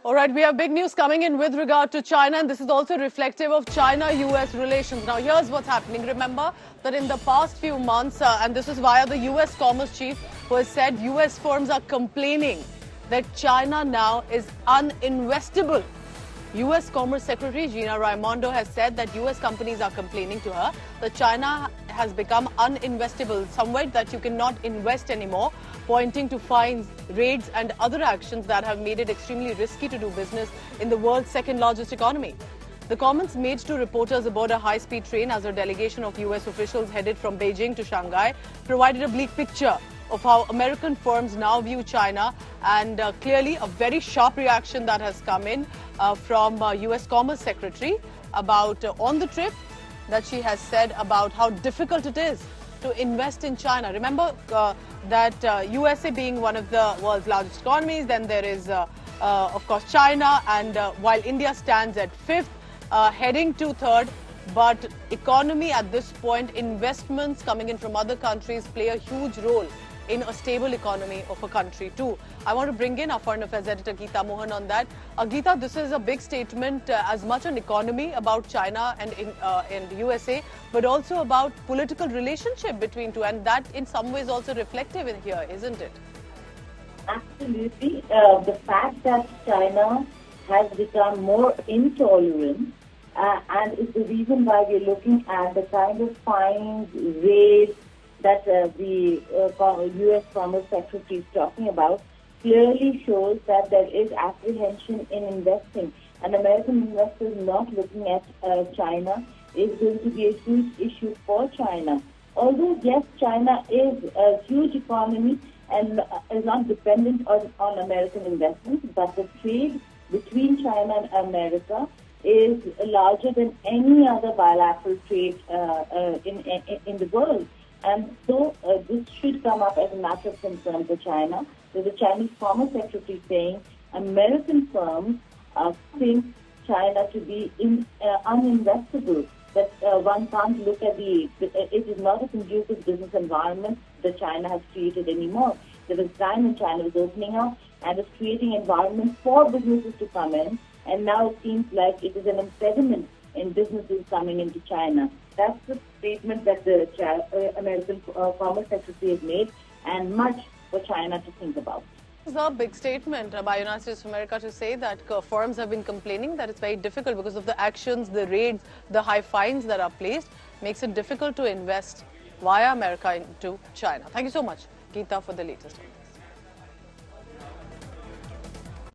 All right, we have big news coming in with regard to China, and this is also reflective of China-US relations. Now, here's what's happening. Remember that in the past few months, and this is via the US Commerce Chief, who has said US firms are complaining that China now is uninvestable. US Commerce Secretary Gina Raimondo has said that US companies are complaining to her that China has become uninvestable, somewhere that you cannot invest anymore, pointing to fines, raids and other actions that have made it extremely risky to do business in the world's second largest economy. The comments made to reporters aboard a high-speed train as a delegation of US officials headed from Beijing to Shanghai provided a bleak picture of how American firms now view China, and clearly a very sharp reaction that has come in from US Commerce Secretary about on the trip that she has said about how difficult it is to invest in China. Remember that USA being one of the world's largest economies, then there is of course China, and while India stands at fifth, heading to third, but economy at this point, investments coming in from other countries play a huge role in a stable economy of a country too. I want to bring in our foreign affairs editor Geeta Mohan on that. Geeta, this is a big statement, as much an economy about China and in the USA, but also about political relationship between two, and that in some ways also reflective in here, isn't it? Absolutely. The fact that China has become more intolerant and is the reason why we're looking at the kind of fines, raids that the U.S. Commerce Secretary is talking about, clearly shows that there is apprehension in investing. And American investors not looking at China is going to be a huge issue for China. Although, yes, China is a huge economy and is not dependent on American investments, but the trade between China and America is larger than any other bilateral trade in the world. And so this should come up as a matter of concern for China. There's a Chinese Commerce Secretary saying American firms think China to be uninvestable, that one can't look at it is not a conducive business environment that China has created anymore. There was time when China was opening up and was creating environment for businesses to come in, and now it seems like it is an impediment in businesses coming into China. That's the statement that the American Commerce Secretary has made, and much for China to think about. It's a big statement by United States of America to say that firms have been complaining that it's very difficult because of the actions, the raids, the high fines that are placed, makes it difficult to invest via America into China. Thank you so much, Geeta, for the latest.